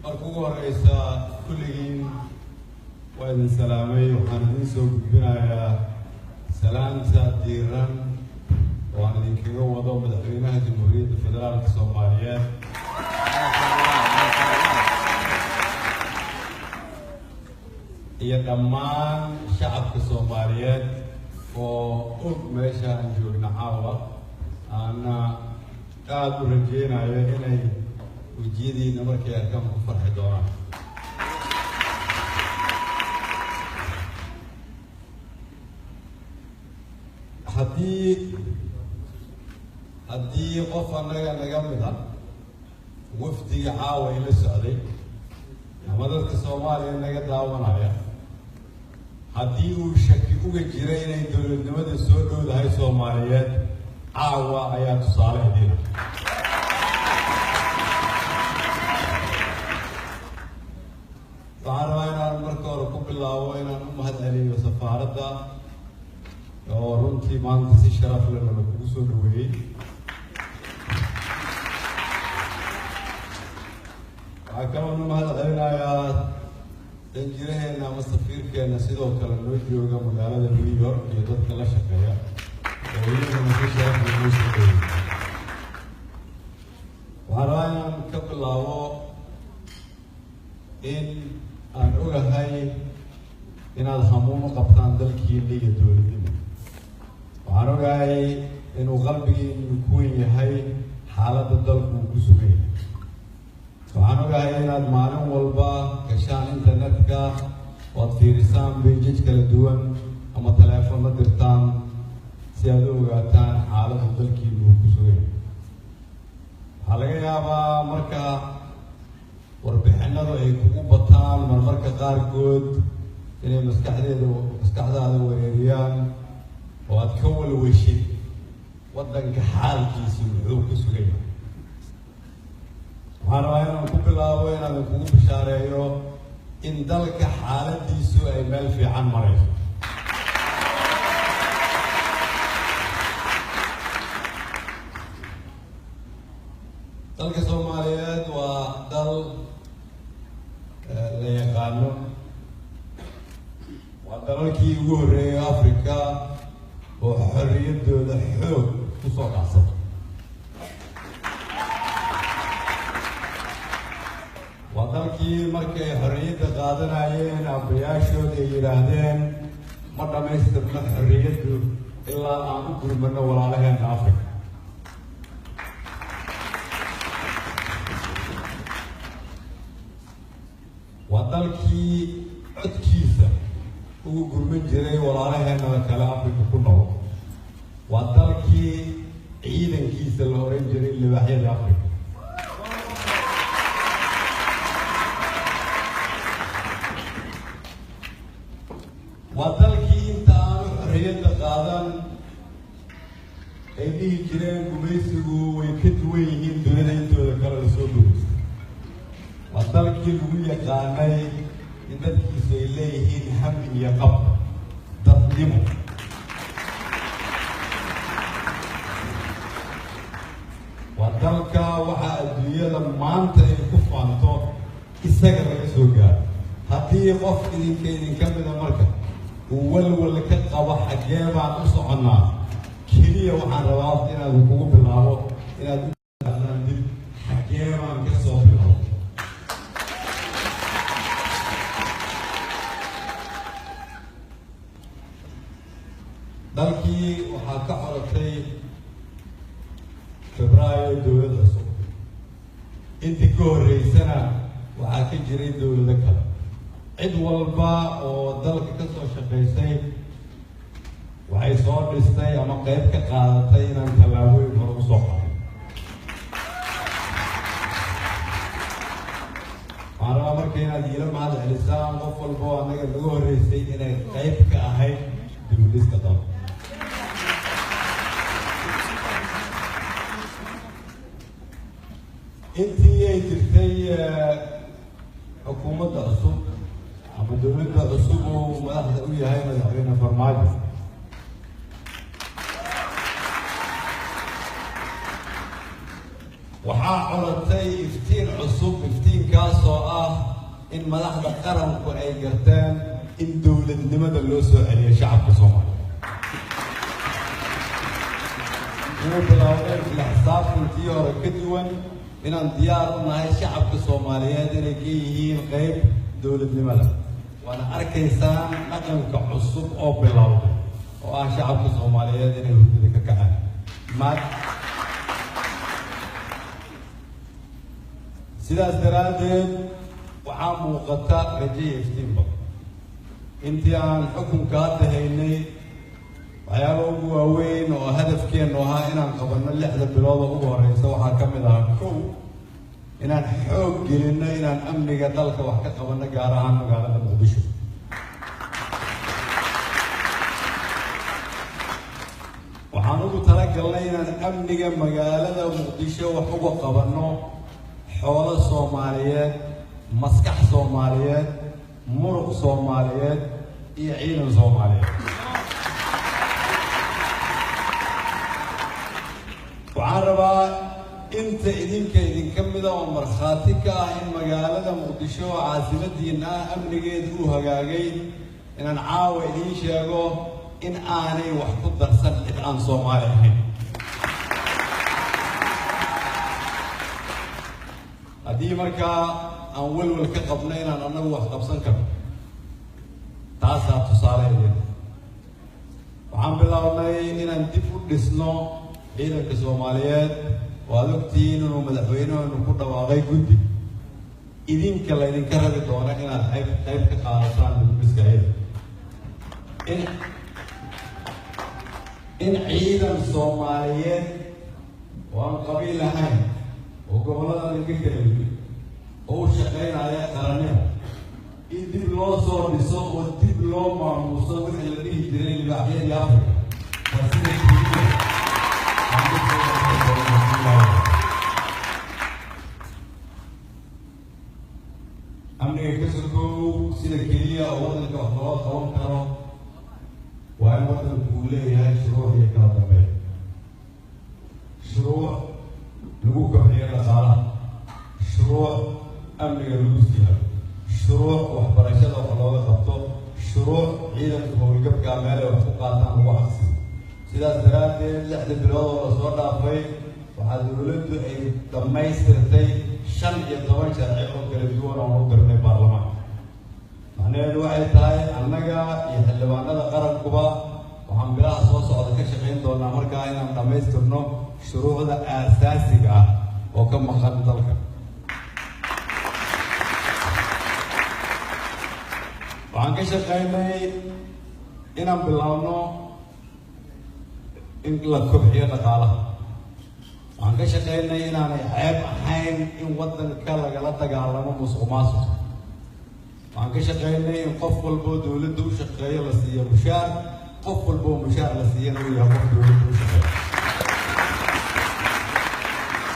markuu horeysa kulligiin waa idin salaamay waxaan idin soo gudbinayaa salaanta diiran oo aan idinkaga wado madaxweynaha jamhuuriyadda federaalka Soomaaliyeed iyo dhammaan shacabka Soomaaliyeed oo og meesha aan joogno caawa ana aad u rajeynayo inay wejiyadiina markay arkaan ku farxi doonaan haddii qof annaga naga mid ah wafdiga caawa ila socday ama dadka Soomaaliya naga daawanaya haddii uu shaki uga jiray inay dowladnimada soo dhowdahay Soomaaliyeed caawa ayaa tusaale idin waxaan rabaa inaan marka hore ku bilaabo inaan u mahadceliyo safaaradda oo runtii maanta si sharaf leh lagu soo dhaweeyey waxaan kaloo u mahadcelinayaa danjiraheena ama safiirkeena sidoo kale noo jooga magaalada New York iyo dadka la shaqeeya oo iyaguna si sharaf leh noo soo dhaweeyey waxaan rabaa inaan ka bilaabo in aan ogahay inaad hamuun u qabtaan dalkiina iyo dowladnimada waxaan ogahay inuu qalbigiinu ku weyn yahay xaaladda dalku uu ku sugan yahay waxaan ogahay inaad maalin walba gashaan internetka ood fiirisaan pages kala duwan ama telefoon la dirtaan si aad u ogaataan xaaladda dalkiinu uu ku sugan yahay waxaa laga yaabaa marka warbixinadu ay kugu bataan marmarka qaarkood inay maskaxdaada weerariyaan oo aad ka walwashid waddanka xaalkiisa wuxuu ku sugan yahay waxaan rabaa inaan ku bilaabo inaan kugu bishaareeyo in dalka xaaladiisu ay meel fiican marayso dalka Soomaaliyeed waa dal la yaqaano waa dalalkii ugu horreeyay Afrika oo xorriyaddooda xoog ku soo dhacsan waa dalkii markay xorriyadda qaadanayeen aabbayaashood ay yidhaahdeen ma dhammaystirno xorriyaddu ilaa aan u gurmano walaalaheena Afrika waa dalkii codkiisa ugu gurman jiray walaalaheena kale Afrika ku nool waa dalkii ciidankiisa la oran jiray libaaxyada Afrika waa dalkii inta aanu xorriyadda qaadan ay dhihi jireen gumaysigu way ka duwan yihiin dunida intooda kale la soo gumaysta waa dalkii lagu yaqaanay in dadkiisu ay leeyihiin hami iyo qab dadnimo waa dalka waxa adduunyada maanta ay ku faanto isaga laga soo gaaro haddii qof idinka mida marka uu walwal ka qabo xaggee baan u soconnaa keliya waxaan rabaa inaad kugu bilaabo inaad u dib xaggee baan ka soo bilaabo dalkii waxaa ka coratay Febraayo dowlad cusub intii ka horreysana waxaa ka jiray dowlado kale cid walba oo dalka ka soo shaqaysay waxay soo dhistay ama qayb ka qaadatay inaan tallaabooyin hore u soo qaadin waxaan rabaa marka inaad iila mahadcelisaan qof walba oo annaga laga horreysay inay qayb ka ahayd dib u dhiska dalka intii ay jirtay xukuumadda cusub ama dowladda cusub oo madaxda u yahay madaxweyne Farmaajo waxaa colatay iftiin cusub iftiinkaasoo ah in madaxda qaranku ay garteen in dowladnimada loo soo celiyo shacabka Soomaaliyeed inuu bilaawday isla xisaabtankii hore ka duwan inaan diyaar u nahay shacabka Soomaaliyeed inay ka yihiin qayb dowladnimada waana arkaysaan dhaqanka cusub oo bilowday oo ah shacabka Soomaaliyeed inay hurdada ka kacaan sidaas daraaddeed waxaa muuqata rajo iftiin badan intii aan xukunka hadda haynay waxyaaba ugu waaweyn oo hadafkeennu ahaa inaan qabanno 6 bilood oo ugu horeysa waxaa ka mid ahaa kow inaan xoog gelinno inaan amniga dalka wax ka qabanno gaar ahaan magaalada Muqdisho waxaan ugu talagalnay inaan amniga magaalada Muqdisho wax uga qabanno xoolo Soomaaliyeed maskax Soomaaliyeed muruq Soomaaliyeed iyo ciidan Soomaaliyeed waxaan rabaa inta idinka mid ah oo markhaati ka ah in magaalada Muqdisho caasimadiina amnigeedu uu hagaagay inaan caawa idiin sheego in aanay wax ku darsan cid aan Soomaali ahayn haddii markaa aan walwal ka qabno inaan annagu wax qabsan karno taasaa tusaaleedeeda waxaan bilownay inaan dib u dhisno ciidanka Soomaaliyeed oo aad ogtihiin inuu madaxweynuhu ku dhawaaqay guddi idinka laydinka rabi doona inaad qayb ka qaadataan dibdhiskaeeda in ciidan Soomaaliyeed oo aan qabiil ahayn oo gobollada laga kala yimid oo u shaqaynaya qarannimo in dib loo soo dhiso oo dib loo maamuuso wixii la dhihi jiray libaaxyadii Afrika waa sida amniga ka sokow sida keliya oo waddanka wax loo qaban karo waa in waddanku uu leeyahay shuruuc iyo kala dambeyn shuruuc lagu kobciyo dhaqaalaha shuruuc amniga lagu siyaado shuruuc waxbarashada wax looga qabto shuruuc ciidanka howlgabka meel ay wax ku qaataan lagu xaqsiyo sidaas daraaddeed 6 bilood oo lasoo dhaafay waxaa dowladdu ay dhammaystirtay 15 sharci oo kala duwan oo u dirnay baarlamaanka macnaheedu waxay tahay annaga iyo xildhibaanada qarankuba waxaan bilaha soo socda ka shaqayn doonaa markaa inaan dhammaystirno shuruucda aasaasiga ah oo ka maqan dalka waxaan ka shaqaynay inaan bilaabno in la kobciyo dhaqaalaha waxaan ka shaqaynay inaanay ceeb ahayn in waddanka lagala dagaalamo musuqmaasuq waxaan ka shaqaynay in qof walboo dowladda u shaqeeyo la siiyo mushaar qof walboo mushaar la siiyana uu yahay qof dowladda u shaqeeyo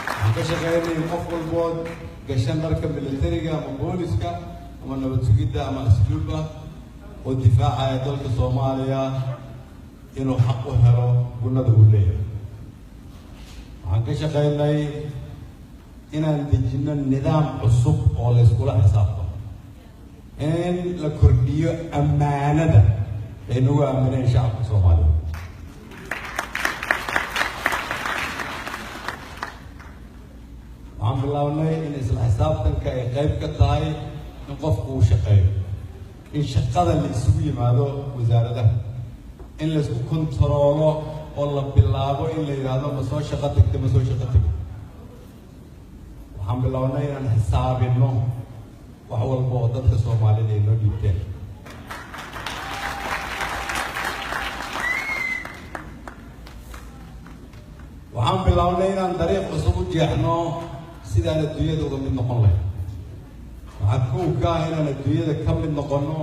waxaan ka shaqaynay in qof walboo gashan dharka militariga ama booliska ama nabad sugidda ama asluubba oo difaacaya dalka Soomaaliya inuu xaq u helo gunnada uu leeyahay waxaan ka shaqaynay inaan dejinno nidaam cusub oo la iskula xisaabtamo in la kordhiyo ammaanada ay nagu aamineen shacabka Soomaaliyeed waxaan bilownay in isla xisaabtanka ay qayb ka tahay in qofku uu shaqeeyo in shaqada la isugu yimaado wasaaradaha in la isku kontaroolo oo la bilaabo in la yidhaahdo ma soo shaqo tagtay ma soo shaqo tagtay waxaan bilownay inaan xisaabinno wax walba oo dadka Soomaalida ay noo dhiibteen waxaan bilownay inaan dariiq cusub u jeexno sidaan adduunyada uga mid noqon lahayn waxaa kow ka ah inaan adduunyada ka mid noqonno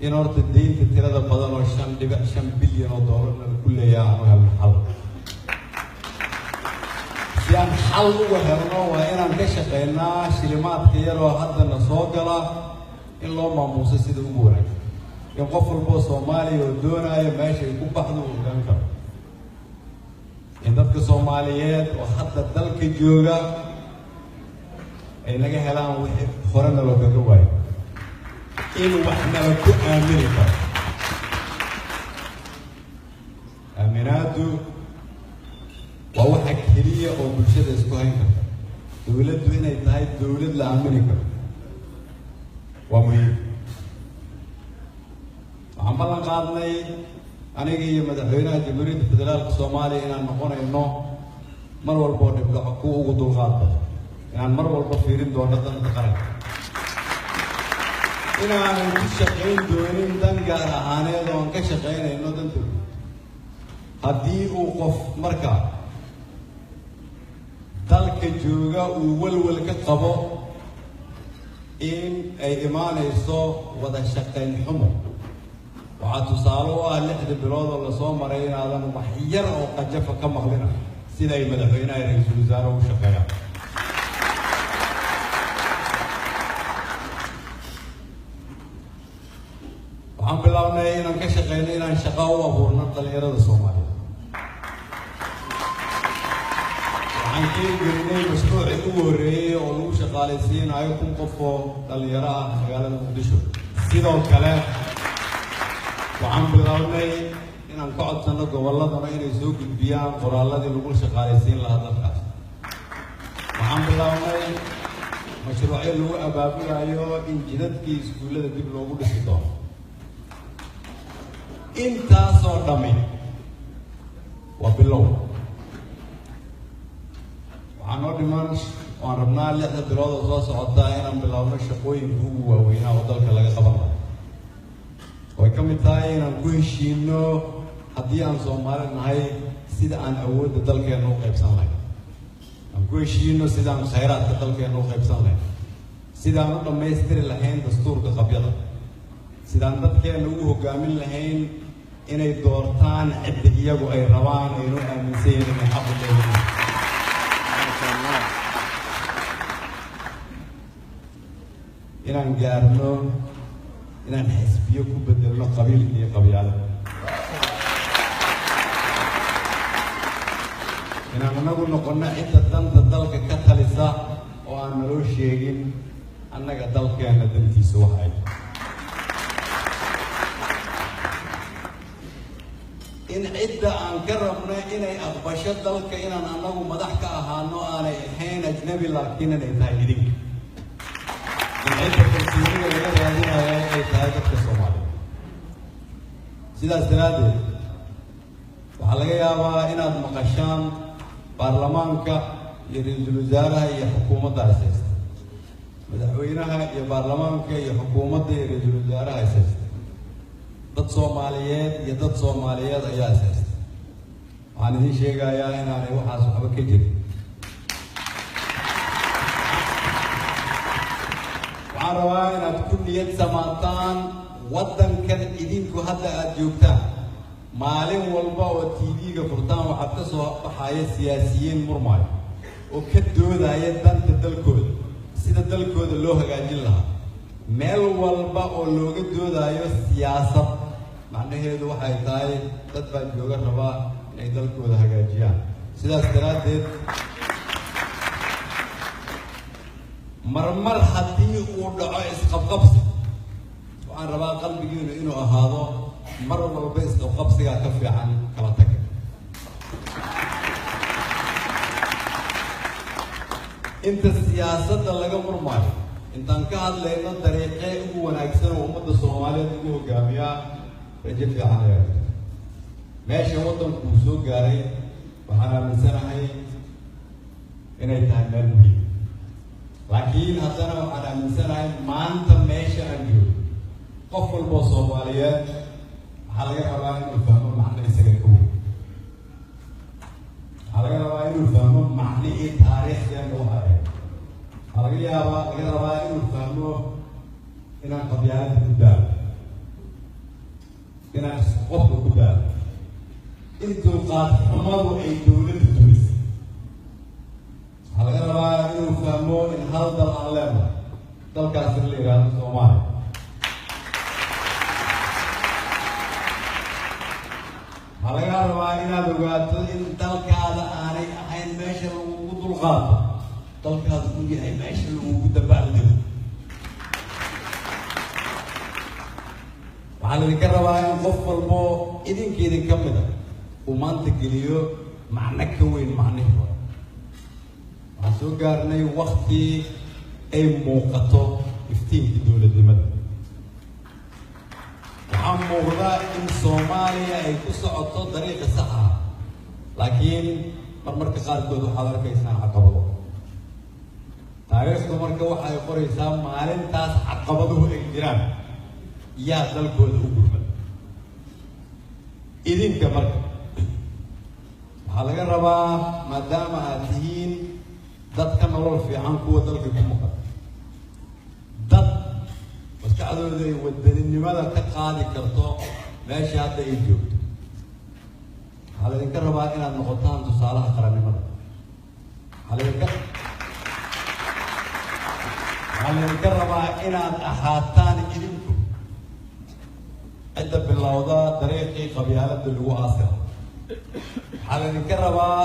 in horta deynta tirada badan oo 5.5 bilyan oo doolarna ku leeyahay aanu helno xal si aan xal uga helno waa inaan ka shaqaynaa shilimaadka yaroo haddana soo gala in loo maamuuso sida ugu wanaagsan in qof walboo Soomaaliya oo doonaya meesha ay ku baxdo uu ogaan karo in dadka Soomaaliyeed oo hadda dalka jooga ay naga helaan wixii horena looga waayo in waxna ku aamini karo aaminaadu waa waxa keliya oo bulshada isku hayn karta dowladdu inay tahay dowlad la aamini karo waa muhiim waxaan ballan qaadnay aniga iyo madaxweynaha jamhuuriyadda federaalka Soomaaliya inaan noqonayno mar walba oo dhibdhaco ku ugu dulqaadno inaan mar walba fiirin doono danta qaranka inaan ku shaqayn doonin dan gaar ahaaneed oo aan ka shaqaynayno danta haddii uu qof marka dalka jooga uu walwal ka qabo in ay imaanayso wada shaqayn xumo waxaa tusaale u ah 6 bilood oo lasoo maray inaadan wax yar oo qajafa ka maqlina sida ay madaxweynaha iyo ra'iisul wasaaruhu u shaqeeyaan waxaan bilaabnay inaan ka shaqeyno inaan shaqo u abuurno dhalinyarada Soomaaliyeed waxaan gelinay mashruucii ugu horreeyay oo lagu shaqaaleysiinayo 1,000 qof oo dhalinyaro ah magaalada Muqdisho sidoo kale waxaan bilaabnay inaan ka codsano gobolladana inay soo gudbiyaan qoraalladii lagu shaqaaleysiin lahaa dalkaas waxaan bilaabnay mashruucyo lagu abaabulayo in jidadkii iskuullada dib loogu dhisi doono intaasoo dhammi waa bilow waxaan noo dhiman waan rabnaa 6 bilood oo soo socota inaan bilaabno shaqooyinka ugu waaweynaa oo dalka laga qaban lahaa way ka mid tahay inaan ku heshiino haddii aan Soomaali nahay sida aan awoodda dalkeena u qaybsan lahayn aan ku heshiino sida aan khayraadka dalkeena u qaybsan lahayn sida aan u dhammaystiri lahayn dastuurka qabyada sida aan dadkeena ugu hogaamin lahayn inay doortaan cidda iyagu ay rabaan aynu aaminsan yihiin inay xaq u leeyihiin inaan gaarno inaan xisbiyo ku bedelno qabiilka iyo qabyaalada inaan anagu noqono cidda danta dalka ka talisa oo aan naloo sheegin annaga dalkeena dantiisa wax ay in cidda aan ka rabno inay aqbasho dalka inaan anagu madax ka ahaano aanay ahayn ajnabi laakiin inay tahay idinka cidda kalsoonida laga raadinayo ay tahay dadka Soomaaliyeed sidaas daraadeed waxaa laga yaabaa inaad maqashaan baarlamaanka iyo ra'iisul wasaaraha iyo xukuumadda asaasta madaxweynaha iyo baarlamaanka iyo xukuumadda iyo ra'iisul wasaaraha asaasta dad Soomaaliyeed ayaa asaasta waxaan idin sheegayaa inaanay waxaas waxba ka jirin waxaan rabaa inaad ku niyad samaataan waddankan idinku hadda aad joogtaan maalin walba oo TV-ga furtaan waxaad ka soo baxaya siyaasiyiin murmaayo oo ka doodaya danta dalkooda sida dalkooda loo hagaajin lahaa meel walba oo looga doodayo siyaasad macnaheedu waxay tahay dad baa jooga rabaa inay dalkooda hagaajiyaan sidaas daraadeed marmar haddii uu dhaco isqabqabsi waxaan rabaa qalbigiinu inuu ahaado mar walba isqabqabsigaa ka fiican kala taga inta siyaasadda laga murmaayo intaan ka hadlayno dariiqee ugu wanaagsan oo ummadda Soomaaliyeed ugu hogaamiyaa rajo fiican ayaa meesha waddanku uu soo gaaray waxaan aaminsanahay inay tahay meel muhiim laakiin haddana waxaan aaminsanahay maanta meesha aan joogo qof walba Soomaaliyeed waxaa laga rabaa inuu fahmo macno isaga ka weyn waxaa laga rabaa inuu fahmo macnihii taariikhdeena waxa ay waxaa laga rabaa inuu fahmo inaan qabyaalada ku daalo inaan qofka ku daalo in dulqaad xumadu ay dowladda dumisay waxaa laga rabaa inuu fahmo in hal dal aan leenahay dalkaas la yidhaahdo Soomaaliya waxaa laga rabaa inaad ogaato in dalkaada qaato dalkaas uu yahay meesha lagu dabaaldego waxaa laydinka rabaa in qof walbo idinkeedin ka mid ah uu maanta geliyo macno ka weyn macnihii hore waxaan soo gaarnay wakti ay muuqato iftiinkii dowladnimada waxaa muuqda in soomaaliya ay ku socoto dariiqa sax ah laakiin marmarka qaarkood waxaad arkaysaan caqabado taariikhdu marka waxay qoraysaa maalintaas caqabaduhu ay jiraan yaa dalkooda u gurmad idinka marka waxaa laga rabaa maadaama aad tihiin dad ka nolol fiican kuwa dalka ku maqan dad maskaxdooda ay wadaninimada ka qaadi karto meesha hadda ay joogto waxaa laydinka rabaa inaad noqotaan tusaalaha qarannimada waxaa laydinka rabaa inaad ahaataan idinku cidda bilowda dariiqii qabyaaladda lagu aasira waxaa laydinka rabaa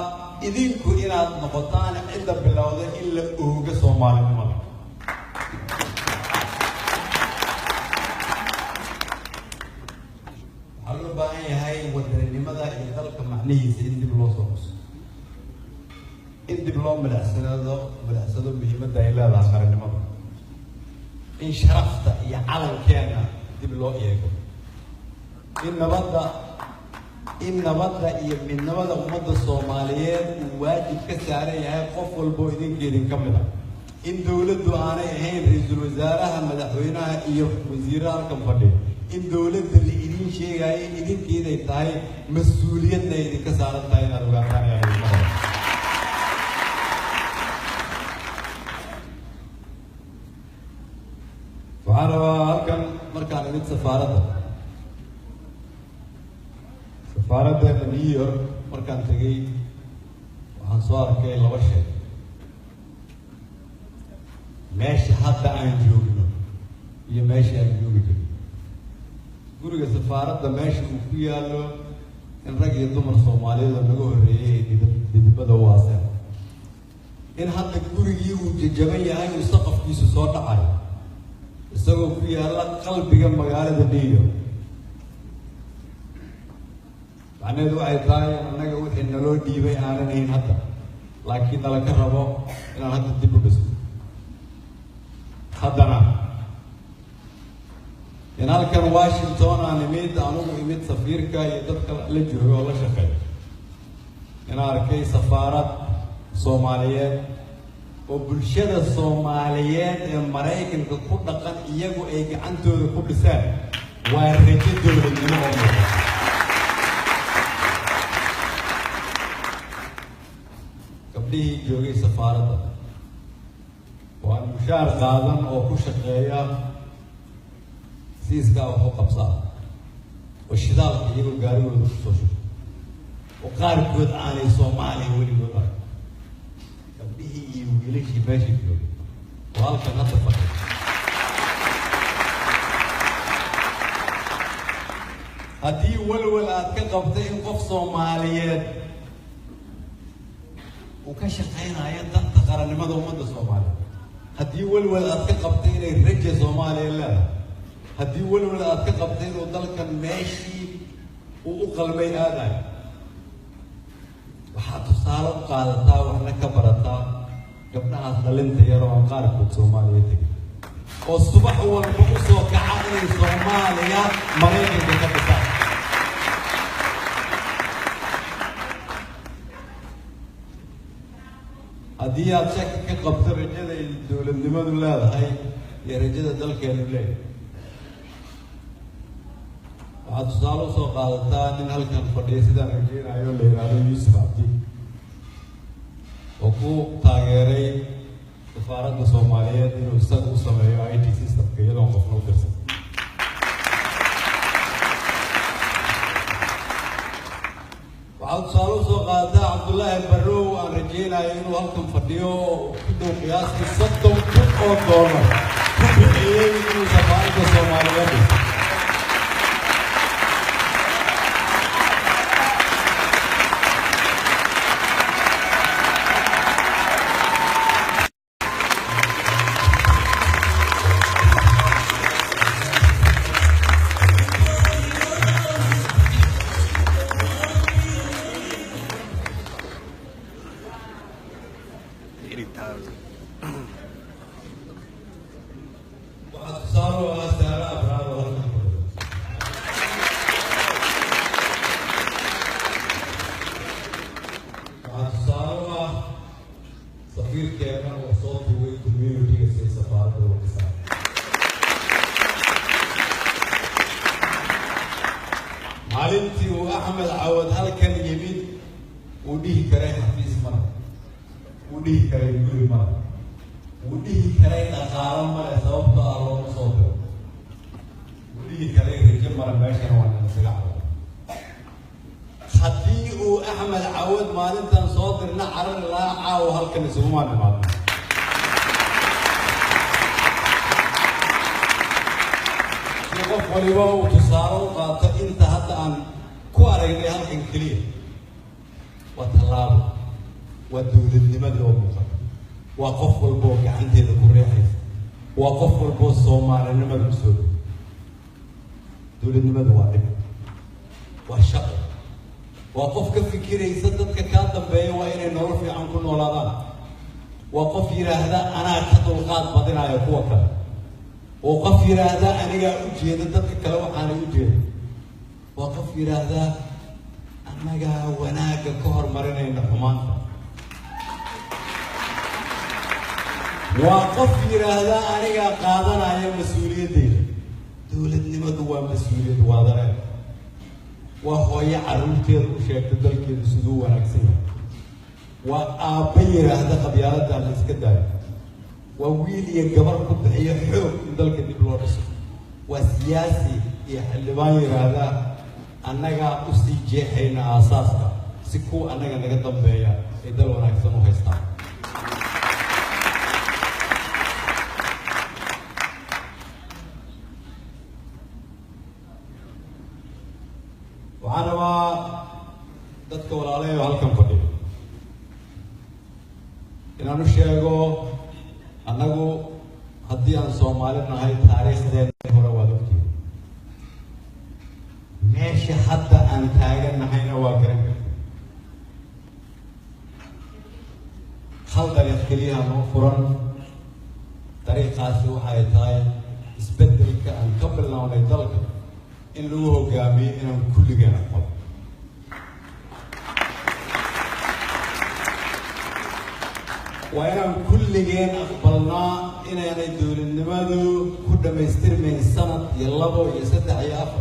idinku inaad noqotaan cidda bilowda in la ooga soomaalinimada waxaa loo baahan yahay wadaninimada iyo dalka macnihiisa in dib loo soo xuso in dib loo milicsado muhiimadda ay leedahay qarannimada in sharafta iyo calankeena dib loo eego in nabadda iyo midnimada ummadda Soomaaliyeed uu waajib ka saaran yahay qof walba oo idinkeedin ka mid ah in dawladdu aanay ahayn ra'iisul wasaaraha madaxweynaha iyo wasiirada halkan fadhiya in dawladda la idin sheegayo idinkeeday tahay mas-uuliyadna idinka saaran tahay inaad ogaataan waxaan rabaa halkan markaan imid safaaraddeena New York markaan tegay waxaan soo arkay laba shay meesha hadda aan joogno iyo meesha aan joogi jirno guriga safaaradda meesha uu ku yaallo in rag iyo dumar Soomaaliyeed oo naga horreeyay ay dibadda u aaseen in hadda gurigii uu jajaban yahay uu saqafkiisu soo dhacayo isagoo ku yaalla qalbiga magaalada New York macnaheedu waxay tahay annaga wixii naloo dhiibay aanan ahayn hadda laakiin nala ka rabo inaan hadda dib u dhiso haddana in halkan Washington aan imid safiirka iyo dadka la jooga oo la shaqeeya inaan arkay safaarad Soomaaliyeed oo bulshada Soomaaliyeed ee Mareykanka ku dhaqan iyagu ay gacantooda ku dhisaan waa rajo dowladnimo oo muuqata gabdhihii joogay safaaradda waan mushaar qaadan oo ku shaqeeya siiskaa wax u qabsaa oo shidaalka iyagoo gaarigooda ku soo shubay oo qaarkood aanay Soomaaliya weligood arag gabdhihii iyo wiilashii meesha joogay oo halkan hadda fadhiya haddii walwal aad ka qabtay in qof Soomaaliyeed uu ka shaqeynayo danta qarannimada ummadda Soomaaliyeed haddii walwal aad ka qabtay inay rajo Soomaaliya leedahay haddii walwal aad ka qabtay inuu dalkan meeshii uu u qalmay aadayo waxaad tusaale u qaadataa waxna ka barataa gabdhahaas dhalinta yar oo qaarkood Soomaaliya tegay oo subax walba u soo kaca inay Soomaaliya Mareykanka ka dhisaan haddii aad shaki ka qabto rajada ay dowladnimadu leedahay iyo rajada dalkeenu leeyahay waxaad tusaale usoo qaadataa nin halkan fadhiya sidaan rajeynayo la yidhaahdo Yuusuf Cabdi oo ku taageeray safaaradda Soomaaliyeed inuu isaga u sameeyo IT systemka iyadoon qofna u dirsan waxaad tusaale usoo qaadataa Cabdullaahi Barrow aan rajeynayo inuu halkan fadhiyo ku dhow qiyaastii $30,000 ku bixiyey inuu safaaradda Soomaaliyeed dhiso وأتصالوا أسارة أبرار وهلكم وأتصالوا سفير كامل وصوت وي كوميونيتي في سفارة الوكسان maalintii uu Axmed Cawad halkan yimid uu dhihi karay xafiis mar uu dhihi karay guri mar uu dhihi karay dhaqaale male sababtoo ah looga soo diro uu dhihi karay rajo mara meeshan waa nasiga haddii uu Axmed Cawad maalintan soo dirna carar ilaa caawa halkan isugu maadmaado qof waliba uu tusaale u qaato inta hadda aan ku aragnay halkan keliya waa tallaabo waa dowladnimadii oo muuqata waa qof walba oo gacanteeda ku riixaysa waa qof walba oo soomaalinimada ku soo dhow dowladnimadu waa dhib waa shaqo waa qof ka fikiraysa dadka kaa dambeeya waa inay nolol fiican ku noolaadaan waa qof yidhaahda anaa ka dulqaad badinaya kuwa kale وقف يرادا أنا أجيد ذاتك لو أنا أجيد وقف يرادا أنا وناك كهر مرنا النحمان وقف يرادا أنا قادنا يا مسؤولية دي دولة نمدوا مسؤولية وادرة وهو يعرف كير وشيء تدل كير سدوا ونكسيه وأبي يرادا قبيلة دارس كده وويلي الجبر كنت هي حب ذلك الدبلوماسي والسياسي يحلبان هذا أنك أستيجي حين أساسك سكو أنك نقدم بيا إذا لو نكسر مهستان وأنا ما تذكر عليه وهالكم فدي إن أنا شيء annagu haddii aan Soomaali nahay taariikhdeena hore waa ogtihiin meesha hadda aan taagannahayna waa garan hal dariiq keliya noo furan dariiqaasi waxay tahay isbeddelka aan ka bilownay dalka in lagu hogaamiyo inaan kulligeena qabo وأنا كل جين أقبلنا إن أنا دول النماذج كل ما يستر من السنة يلبوا يستدعي عيافة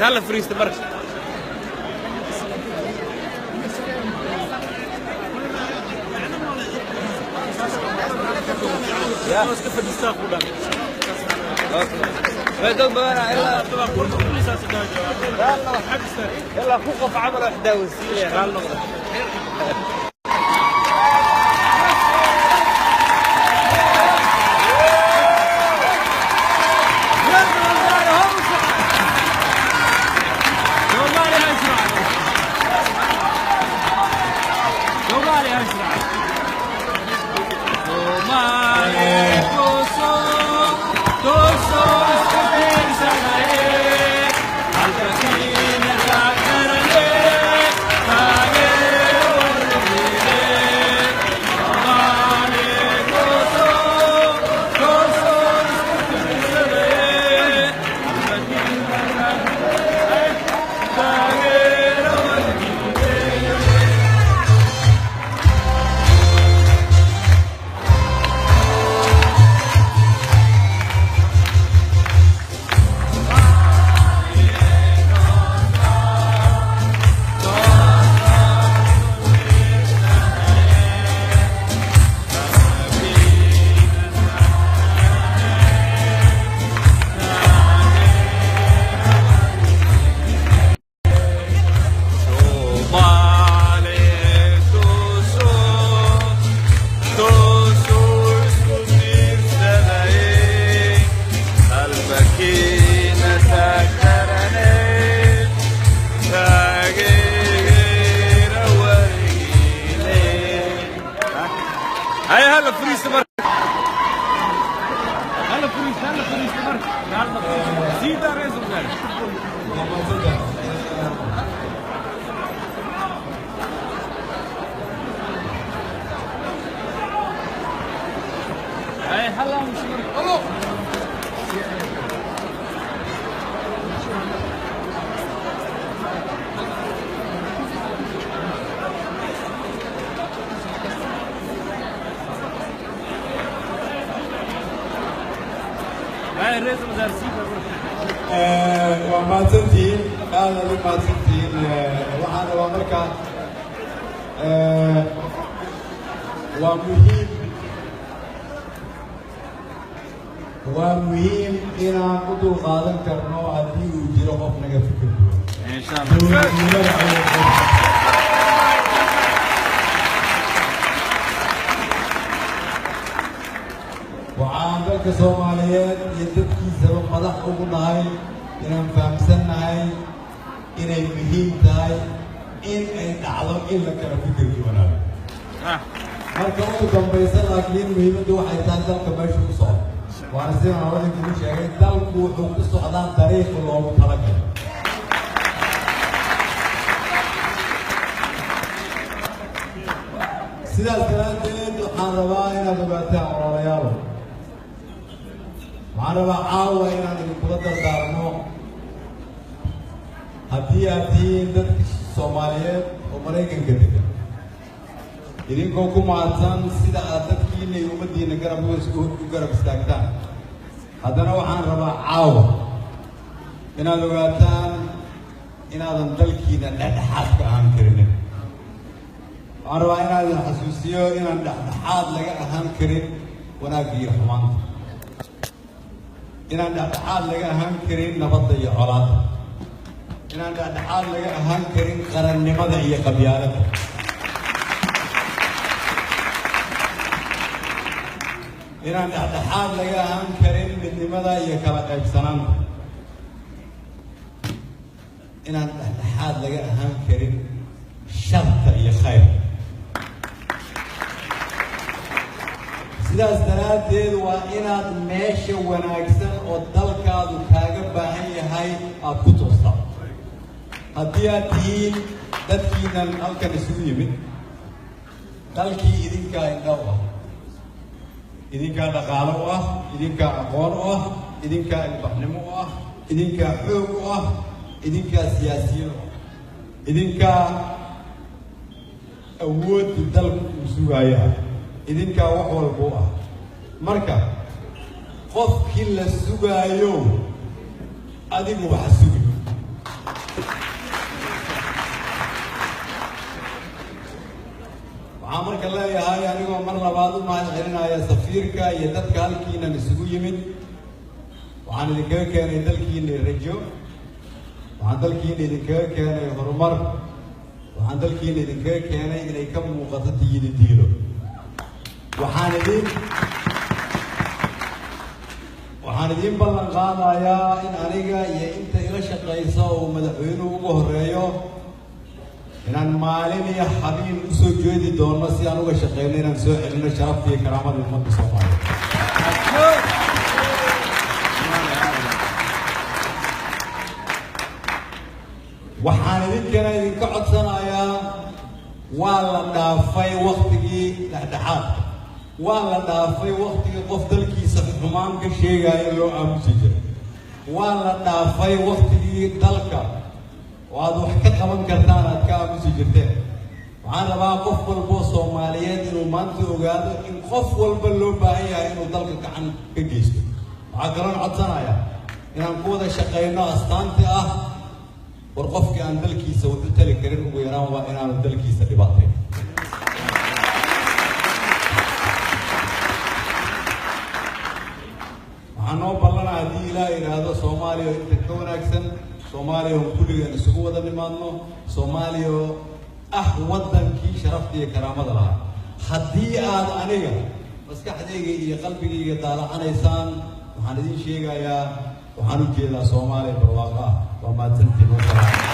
هلا فريست برك يا مستفد الساق ولا بدل ما انا يلا اخوك في عمل حداوي يلا وما تنتين قال لي ما تنتين وأنا وأمريكا ومهم إن أنقذ قادم كرنو عدي وجرو قفنا كفكر إن شاء الله. وعامل كسوماليات يدبكي سبب مدح أقولناي إن فهمسناي إن المهم تاي إن تعلم إلا كفكر جوانا. مركبوا كم بيسا لكن مهم دو حيتان دل كبير شو صار. وأنا سير أقول لك مش هيك دل كو حب السعدان تاريخ الله متلقى. سيدا سلامتين حربائنا دبعتها ورياض. حربا عاوة إن القدر دارنو. هدي دت الصومالية ومريكن كده. إذن كوكو معطان سيدا عدد كيني يومدي نقرب وقرب استاكتان هذا نوعان ربا عاوة إن اللغاتان إن هذا ندلكينا ندحات كأهم كرين عربا إن هذا الحسوسيو إن ندحات لغا أهم كرين وناقي رحمان إن ندحات لغا أهم كرين نبضي عرات إن ندحات لغا أهم كرين قرن نمضي قبيالة إن الاتحاد لقى أهم كريم بالنمذا يكلا قيب سنان إن الاتحاد لقى أهم كريم شرط يخير سيدا استراتيد وإن ماشي وناكسن ودلك هذا كاغب هي هاي أكتوستا هدياتين دتكينا الكن سويمين دلكي إذن كاين دوا idinkaa dhaqaalo u ah idinkaa aqoon u ah idinkaa ilbaxnimo u ah idinkaa xoog u ah idinkaa siyaasiyiin u ah idinkaa awoodda dalku uu sugaayo ah idinkaa wax walba u ah marka qofkii la sugaayo adigu waxa sugi عمر كلا يا هاي أنا قام مرة بعض ما عشرين يا سفيرك يدك هالكينا نسوي يمين وعن ذكر كان يدل كين الرجو وعن ذل كين ذكر كان يهرمر وعن ذل كين ذكر كان يكم مقطع يديله وحاندين بلن قاضا يا إن أنيقا يا إنت إلى شقيصة ومدحوينه ومهريو إن مالين يا حبيب أسوء جودي دون مسي أنا وشقيني نسوء إلنا شرف في كرامة المنطقة الصومالية. وحاندين كنا يقعد سنة يا ولا دافي وقتي الاتحاد ولا دافي وقتي قفل كيس حمام كشيء يلو أمسجر ولا دافي وقتي دلكا وهذا حكى كمان كرتان أتكلم مسجرته وأنا بقى قف البوس الصوماليين إنه منطق وقاعد إن قف والبلو باهي إنه دلك عن كجيس عقران عطنا يا إن نقود شقينا أستانتي ورقف كان دلكي سوت التلكرين ويرام وإن دلكي سبيباتين أنا بلنا هذه لا إرادة صومالي تكون أكثر صومالي هم كل السقوط ده بمانو صومالي وطن كي شرفتي كرامة الله حدي أنا بس كحدي قلبي يطالع أنا إنسان وحندي شيء يا وحنوجي لا صومالي بالواقع وما تنتهي